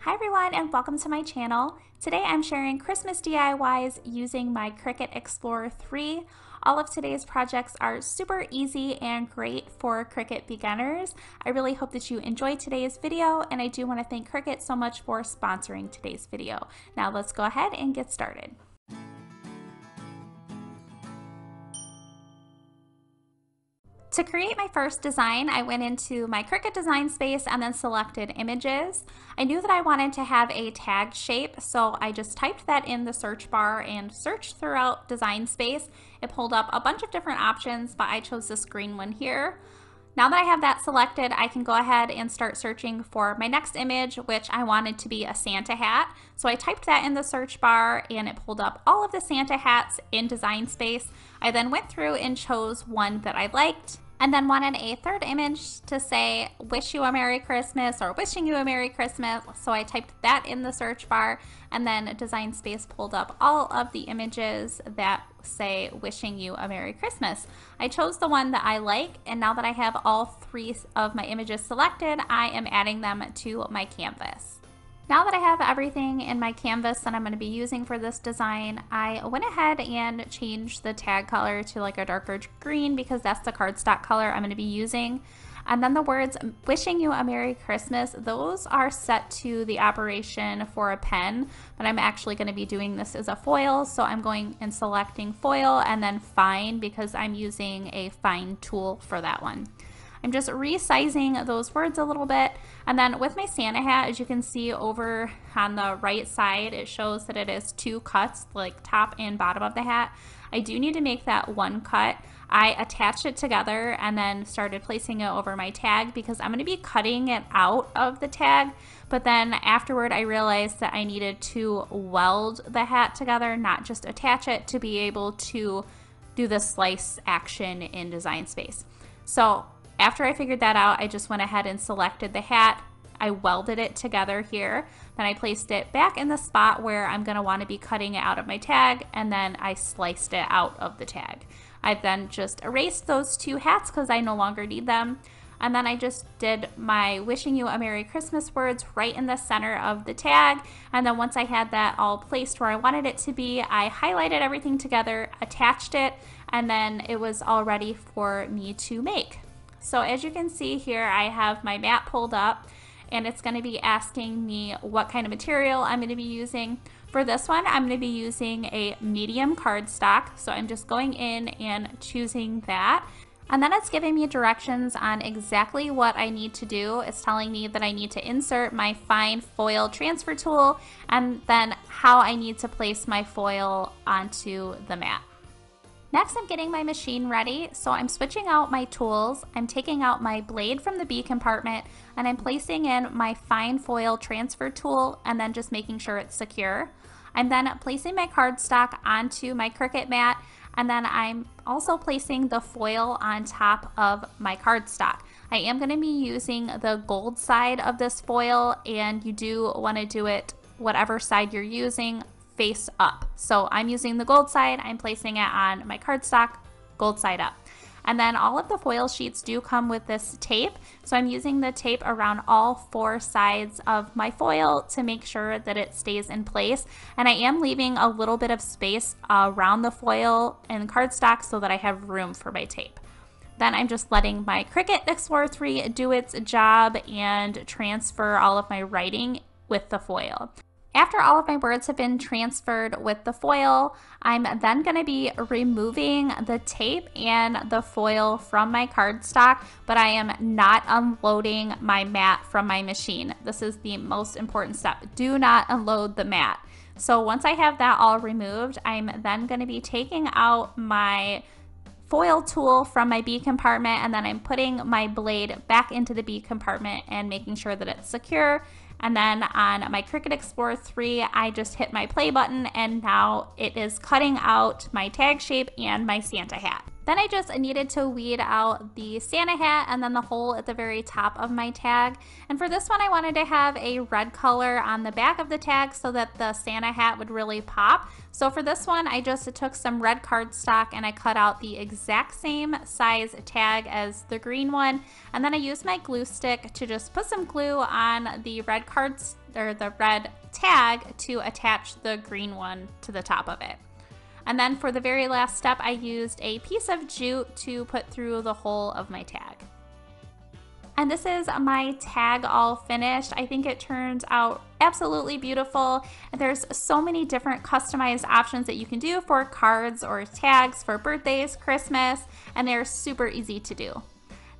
Hi everyone and welcome to my channel. Today I'm sharing Christmas DIYs using my Cricut Explorer 3. All of today's projects are super easy and great for Cricut beginners. I really hope that you enjoyed today's video, and I do want to thank Cricut so much for sponsoring today's video. Now let's go ahead and get started. To create my first design, I went into my Cricut design space and then selected images. I knew that I wanted to have a tag shape, so I just typed that in the search bar and searched throughout design space. It pulled up a bunch of different options, but I chose this green one here. Now that I have that selected, I can go ahead and start searching for my next image, which I wanted to be a Santa hat. So I typed that in the search bar and it pulled up all of the Santa hats in design space. I then went through and chose one that I liked, and then wanted a third image to say wish you a Merry Christmas or wishing you a Merry Christmas. So I typed that in the search bar, and then design space pulled up all of the images that say wishing you a Merry Christmas. I chose the one that I like, and now that I have all three of my images selected, I am adding them to my canvas. Now that I have everything in my canvas that I'm going to be using for this design, I went ahead and changed the tag color to like a darker green because that's the cardstock color I'm going to be using. And then the words wishing you a Merry Christmas, those are set to the operation for a pen, but I'm actually going to be doing this as a foil, so I'm going and selecting foil and then fine because I'm using a fine tool for that one. I'm just resizing those words a little bit, and then with my Santa hat, as you can see over on the right side, it shows that it is two cuts, like top and bottom of the hat. I do need to make that one cut. I attached it together and then started placing it over my tag because I'm going to be cutting it out of the tag, but then afterward I realized that I needed to weld the hat together, not just attach it, to be able to do the slice action in design space. So after I figured that out, I just went ahead and selected the hat. I welded it together here. Then I placed it back in the spot where I'm going to want to be cutting it out of my tag, and then I sliced it out of the tag. I then just erased those two hats because I no longer need them. And then I just did my wishing you a Merry Christmas words right in the center of the tag. And then once I had that all placed where I wanted it to be, I highlighted everything together, attached it, and then it was all ready for me to make. So as you can see here, I have my mat pulled up, and it's going to be asking me what kind of material I'm going to be using. For this one, I'm going to be using a medium cardstock, so I'm just going in and choosing that. And then it's giving me directions on exactly what I need to do. It's telling me that I need to insert my fine foil transfer tool, and then how I need to place my foil onto the mat. Next, I'm getting my machine ready, so I'm switching out my tools. I'm taking out my blade from the B compartment, and I'm placing in my fine foil transfer tool and then just making sure it's secure. I'm then placing my cardstock onto my Cricut mat, and then I'm also placing the foil on top of my cardstock. I am going to be using the gold side of this foil, and you do want to do it whatever side you're using, face up. So I'm using the gold side, I'm placing it on my cardstock, gold side up. And then all of the foil sheets do come with this tape, so I'm using the tape around all four sides of my foil to make sure that it stays in place. And I am leaving a little bit of space around the foil and cardstock so that I have room for my tape. Then I'm just letting my Cricut Explorer 3 do its job and transfer all of my writing with the foil. After all of my words have been transferred with the foil, I'm then going to be removing the tape and the foil from my cardstock, but I am not unloading my mat from my machine. This is the most important step. Do not unload the mat. So once I have that all removed, I'm then going to be taking out my foil tool from my B compartment, and then I'm putting my blade back into the B compartment and making sure that it's secure. And then on my Cricut Explorer 3, I just hit my play button, and now it is cutting out my tag shape and my Santa hat. Then I just needed to weed out the Santa hat and then the hole at the very top of my tag. And for this one, I wanted to have a red color on the back of the tag so that the Santa hat would really pop. So for this one, I just took some red cardstock and I cut out the exact same size tag as the green one. And then I used my glue stick to just put some glue on the red or the red tag to attach the green one to the top of it. And then for the very last step, I used a piece of jute to put through the hole of my tag. And this is my tag all finished. I think it turns out absolutely beautiful. And there's so many different customized options that you can do for cards or tags for birthdays, Christmas, and they're super easy to do.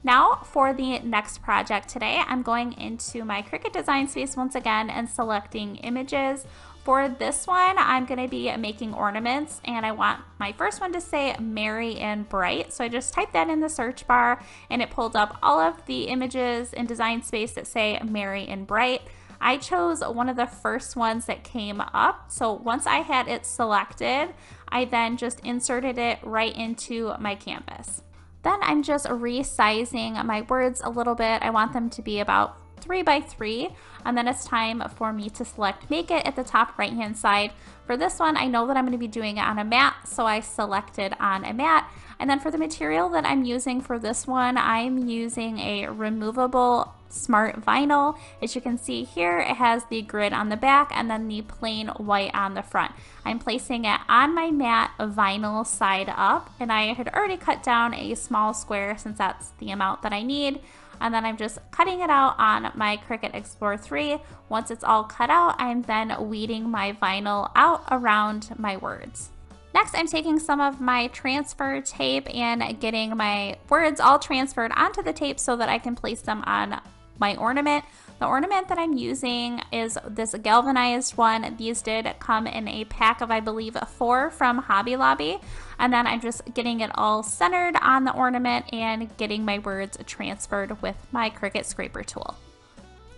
Now for the next project today, I'm going into my Cricut design space once again and selecting images. For this one, I'm going to be making ornaments, and I want my first one to say merry and bright. So I just typed that in the search bar and it pulled up all of the images in design space that say merry and bright. I chose one of the first ones that came up. So once I had it selected, I then just inserted it right into my canvas. Then I'm just resizing my words a little bit. I want them to be about 3 by 3, and then it's time for me to select make it at the top right hand side. For this one, I know that I'm going to be doing it on a mat, so I selected on a mat. And then for the material that I'm using for this one, I'm using a removable smart vinyl. As you can see here, it has the grid on the back and then the plain white on the front. I'm placing it on my mat vinyl side up, and I had already cut down a small square since that's the amount that I need. And then I'm just cutting it out on my Cricut Explore 3. Once it's all cut out, I'm then weeding my vinyl out around my words. Next, I'm taking some of my transfer tape and getting my words all transferred onto the tape so that I can place them on my ornament. The ornament that I'm using is this galvanized one. These did come in a pack of, I believe, 4 from Hobby Lobby. And then I'm just getting it all centered on the ornament and getting my words transferred with my Cricut scraper tool.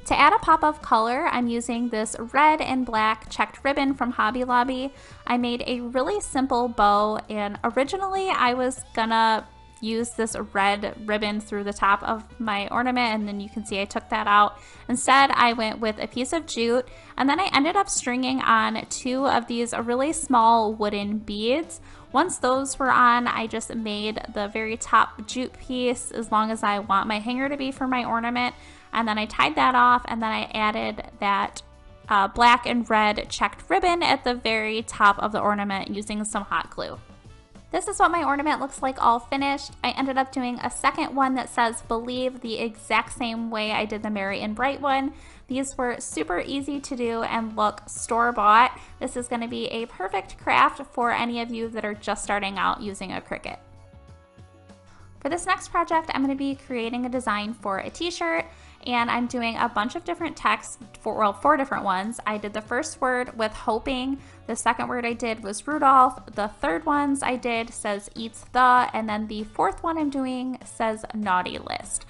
To add a pop of color, I'm using this red and black checked ribbon from Hobby Lobby. I made a really simple bow, and originally I was gonna use this red ribbon through the top of my ornament, and then you can see I took that out. Instead, I went with a piece of jute, and then I ended up stringing on 2 of these really small wooden beads. Once those were on, I just made the very top jute piece as long as I want my hanger to be for my ornament, and then I tied that off, and then I added that black and red checked ribbon at the very top of the ornament using some hot glue. This is what my ornament looks like all finished. I ended up doing a second one that says believe the exact same way I did the merry and bright one. These were super easy to do and look store-bought. This is going to be a perfect craft for any of you that are just starting out using a Cricut. For this next project, I'm going to be creating a design for a t-shirt, and I'm doing a bunch of different texts, 4 different ones. I did the first word with hoping, the second word I did was Rudolph, the third ones I did says eats the, and then the fourth one I'm doing says naughty list.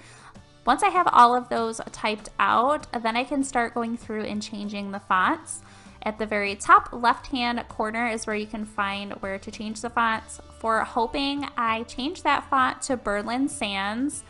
Once I have all of those typed out, then I can start going through and changing the fonts. At the very top left-hand corner is where you can find where to change the fonts. For hoping, I changed that font to Berlin Sans.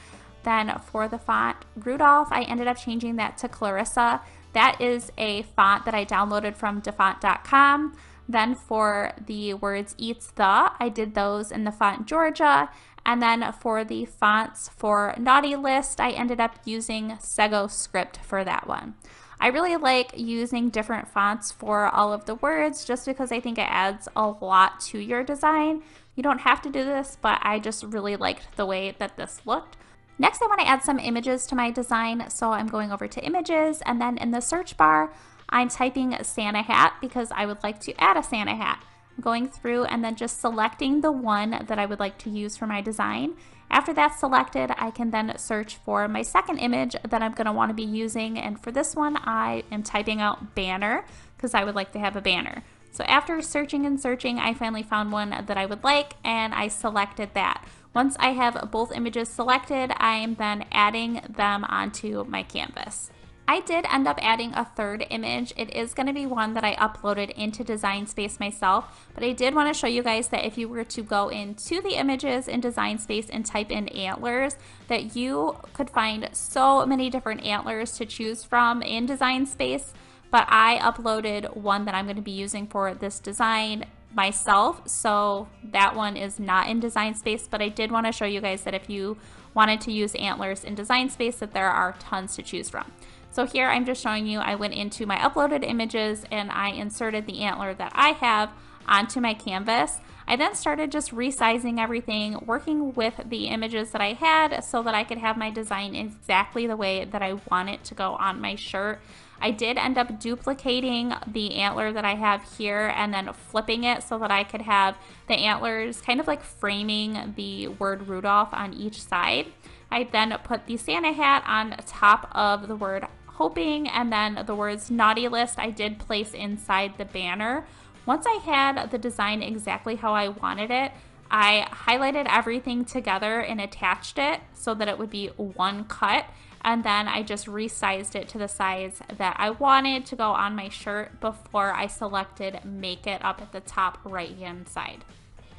Then for the font Rudolph, I ended up changing that to Clarissa. That is a font that I downloaded from defont.com. Then for the words eats the, I did those in the font Georgia. And then for the fonts for naughty list, I ended up using Sego Script for that one. I really like using different fonts for all of the words just because I think it adds a lot to your design. You don't have to do this, but I just really liked the way that this looked. Next, I want to add some images to my design, so I'm going over to images, and then in the search bar, I'm typing Santa hat because I would like to add a Santa hat. I'm going through and then just selecting the one that I would like to use for my design. After that's selected, I can then search for my second image that I'm going to want to be using, and for this one, I am typing out banner because I would like to have a banner. So after searching and searching, I finally found one that I would like, and I selected that. Once I have both images selected, I am then adding them onto my canvas. I did end up adding a third image. It is going to be one that I uploaded into Design Space myself, but I did want to show you guys that if you were to go into the images in Design Space and type in antlers, that you could find so many different antlers to choose from in Design Space, but I uploaded one that I'm going to be using for this design myself, so that one is not in Design Space, but I did want to show you guys that if you wanted to use antlers in Design Space, that there are tons to choose from. So here I'm just showing you, I went into my uploaded images and I inserted the antler that I have onto my canvas. I then started just resizing everything, working with the images that I had so that I could have my design exactly the way that I want it to go on my shirt. I did end up duplicating the antler that I have here and then flipping it so that I could have the antlers kind of like framing the word Rudolph on each side. I then put the Santa hat on top of the word hoping, and then the words naughty list I did place inside the banner. Once I had the design exactly how I wanted it, I highlighted everything together and attached it so that it would be one cut, and then I just resized it to the size that I wanted to go on my shirt before I selected make it up at the top right hand side.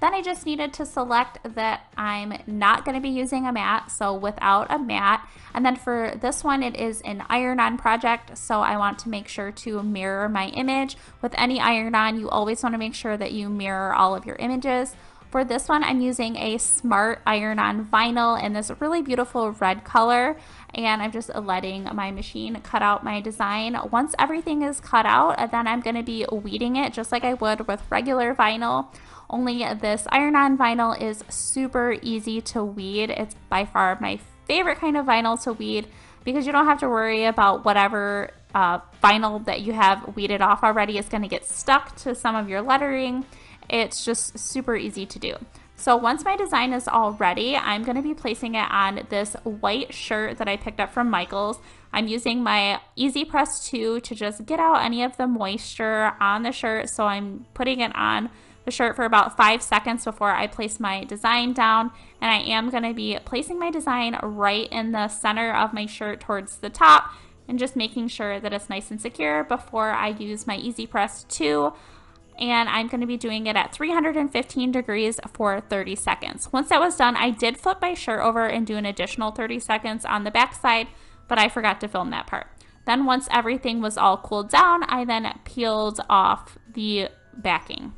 Then I just needed to select that I'm not going to be using a mat, so without a mat. And then for this one, it is an iron-on project, so I want to make sure to mirror my image. With any iron-on, you always want to make sure that you mirror all of your images. For this one, I'm using a smart iron-on vinyl in this really beautiful red color, and I'm just letting my machine cut out my design. Once everything is cut out, then I'm going to be weeding it just like I would with regular vinyl. Only this iron-on vinyl is super easy to weed. It's by far my favorite kind of vinyl to weed because you don't have to worry about whatever vinyl that you have weeded off already is going to get stuck to some of your lettering. It's just super easy to do. So once my design is all ready, I'm going to be placing it on this white shirt that I picked up from Michael's. I'm using my Easy Press 2 to just get out any of the moisture on the shirt. So I'm putting it on the shirt for about 5 seconds before I place my design down, and I am going to be placing my design right in the center of my shirt towards the top and just making sure that it's nice and secure before I use my Easy Press 2. And I'm going to be doing it at 315 degrees for 30 seconds. Once that was done, I did flip my shirt over and do an additional 30 seconds on the back side, but I forgot to film that part. Then once everything was all cooled down, I then peeled off the backing.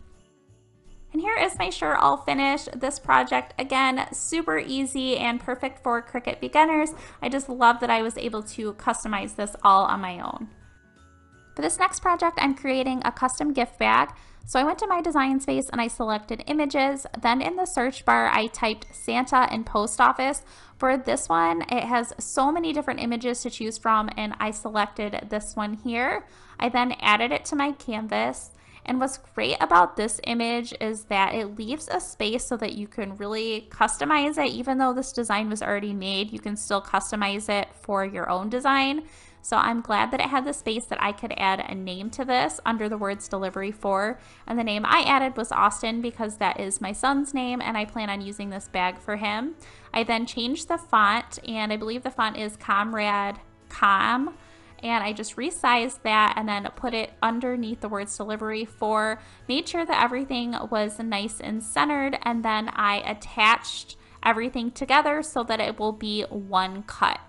And here is my shirt all finished. This project, again, super easy and perfect for Cricut beginners. I just love that I was able to customize this all on my own. For this next project, I'm creating a custom gift bag. So I went to my design space and I selected images. Then in the search bar, I typed Santa and post office. For this one, it has so many different images to choose from, and I selected this one here. I then added it to my canvas. And what's great about this image is that it leaves a space so that you can really customize it. Even though this design was already made, you can still customize it for your own design. So I'm glad that it had the space that I could add a name to this under the words delivery for. And the name I added was Austin because that is my son's name and I plan on using this bag for him. I then changed the font, and I believe the font is Comrade Com. And I just resized that and then put it underneath the words delivery for, made sure that everything was nice and centered, and then I attached everything together so that it will be one cut.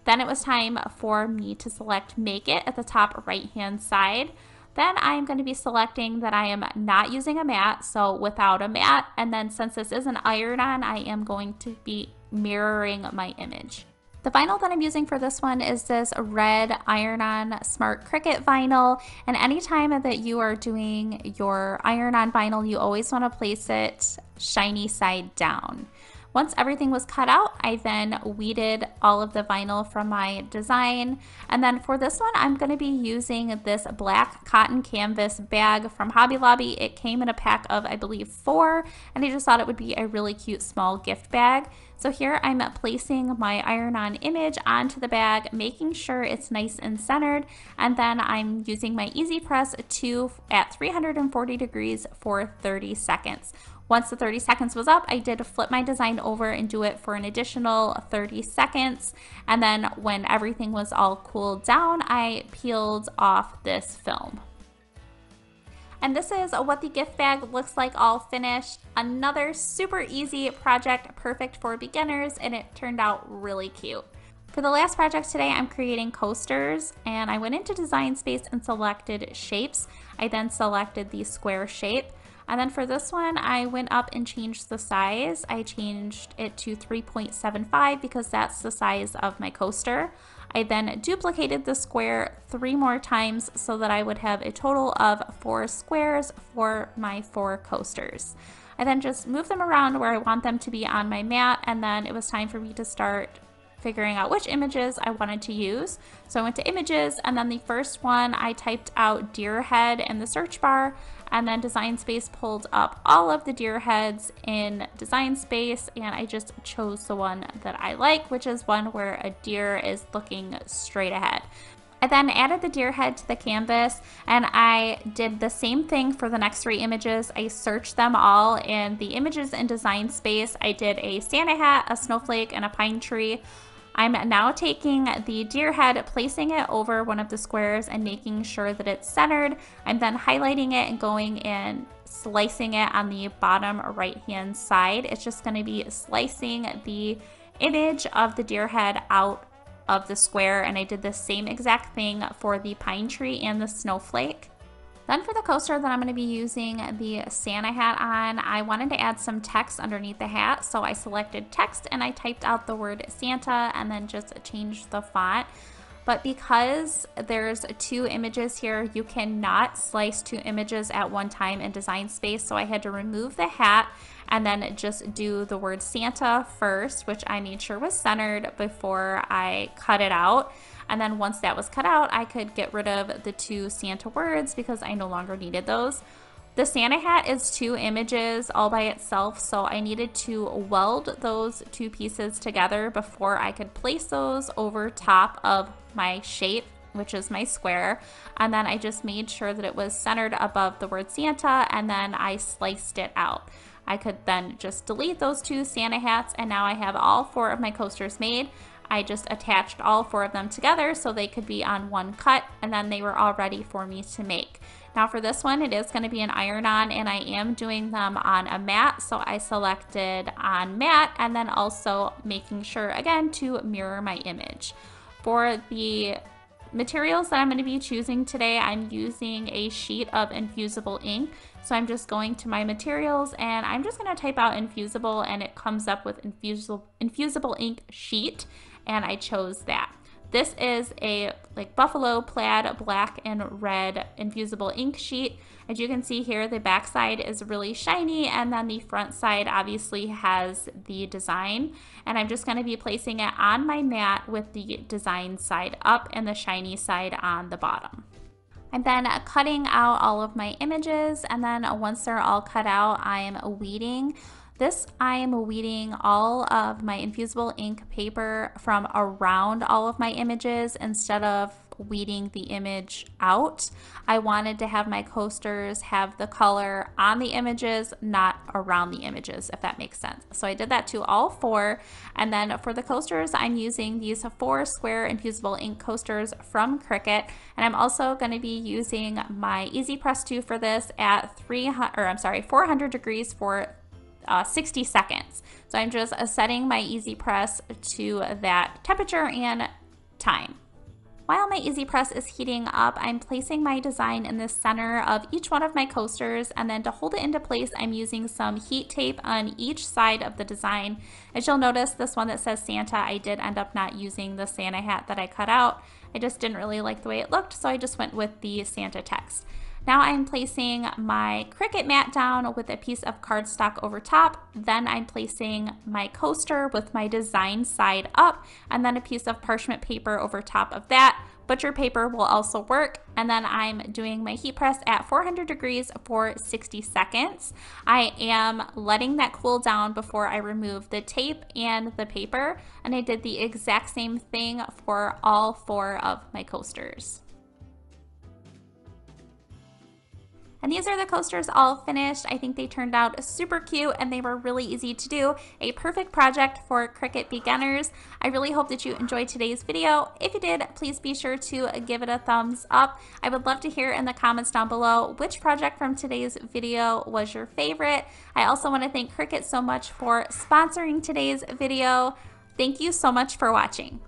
Then it was time for me to select make it at the top right hand side. Then I'm going to be selecting that I am not using a mat, so without a mat, and then since this is an iron-on, I am going to be mirroring my image. The vinyl that I'm using for this one is this red iron-on Smart Cricut vinyl, and anytime that you are doing your iron-on vinyl, you always want to place it shiny side down. Once everything was cut out, I then weeded all of the vinyl from my design. And then for this one, I'm going to be using this black cotton canvas bag from Hobby Lobby. It came in a pack of, I believe, 4, and I just thought it would be a really cute small gift bag. So here I'm placing my iron-on image onto the bag, making sure it's nice and centered, and then I'm using my Easy Press 2 at 340 degrees for 30 seconds. Once the 30 seconds was up, I did flip my design over and do it for an additional 30 seconds. And then when everything was all cooled down, I peeled off this film. And this is what the gift bag looks like all finished. Another super easy project, perfect for beginners, and it turned out really cute. For the last project today, I'm creating coasters, and I went into Design Space and selected shapes. I then selected the square shape. And then for this one, I went up and changed the size. I changed it to 3.75 because that's the size of my coaster. I then duplicated the square 3 more times so that I would have a total of 4 squares for my 4 coasters. I then just moved them around where I want them to be on my mat, and then it was time for me to start figuring out which images I wanted to use. So I went to images, and then the first one I typed out deer head in the search bar, and then Design Space pulled up all of the deer heads in Design Space, and I just chose the one that I like, which is one where a deer is looking straight ahead. I then added the deer head to the canvas, and I did the same thing for the next 3 images. I searched them all in the images in Design Space. I did a Santa hat, a snowflake, and a pine tree. I'm now taking the deer head, placing it over one of the squares and making sure that it's centered. I'm then highlighting it and going in, slicing it on the bottom right hand side. It's just going to be slicing the image of the deer head out of the square, and I did the same exact thing for the pine tree and the snowflake. Then for the coaster that I'm going to be using the Santa hat on, I wanted to add some text underneath the hat, so I selected text and I typed out the word Santa and then just changed the font. But because there's 2 images here, you cannot slice 2 images at one time in Design Space, so I had to remove the hat and then just do the word Santa first, which I made sure was centered before I cut it out. And then once that was cut out, I could get rid of the 2 Santa words because I no longer needed those. The Santa hat is 2 images all by itself, so I needed to weld those 2 pieces together before I could place those over top of my shape, which is my square. And then I just made sure that it was centered above the word Santa, and then I sliced it out. I could then just delete those 2 Santa hats, and now I have all 4 of my coasters made. I just attached all 4 of them together so they could be on one cut, and then they were all ready for me to make. Now for this one, it is going to be an iron-on, and I am doing them on a mat, so I selected on mat, and then also making sure again to mirror my image. For the materials that I'm going to be choosing today, I'm using a sheet of infusible ink. So I'm just going to my materials and I'm just going to type out infusible, and it comes up with infusible ink sheet, and I chose that. This is a buffalo plaid black and red infusible ink sheet. As you can see here, the back side is really shiny, and then the front side obviously has the design. And I'm just going to be placing it on my mat with the design side up and the shiny side on the bottom. I'm then cutting out all of my images, and then once they're all cut out, I am weeding. I am weeding all of my infusible ink paper from around all of my images instead of weeding the image out. I wanted to have my coasters have the color on the images, not around the images, if that makes sense. So I did that to all 4. And then for the coasters, I'm using these 4 square infusible ink coasters from Cricut. And I'm also going to be using my Easy Press 2 for this at 400 degrees for 60 seconds. So I'm just setting my Easy Press to that temperature and time. While my Easy Press is heating up, I'm placing my design in the center of each one of my coasters, and then to hold it into place, I'm using some heat tape on each side of the design. As you'll notice, this one that says Santa, I did end up not using the Santa hat that I cut out. I just didn't really like the way it looked, so I just went with the Santa text. Now I'm placing my Cricut mat down with a piece of cardstock over top. Then I'm placing my coaster with my design side up, and then a piece of parchment paper over top of that. Butcher paper will also work. And then I'm doing my heat press at 400 degrees for 60 seconds. I am letting that cool down before I remove the tape and the paper. And I did the exact same thing for all 4 of my coasters. And these are the coasters all finished. I think they turned out super cute, and they were really easy to do. A perfect project for Cricut beginners. I really hope that you enjoyed today's video. If you did, please be sure to give it a thumbs up. I would love to hear in the comments down below which project from today's video was your favorite. I also want to thank Cricut so much for sponsoring today's video. Thank you so much for watching.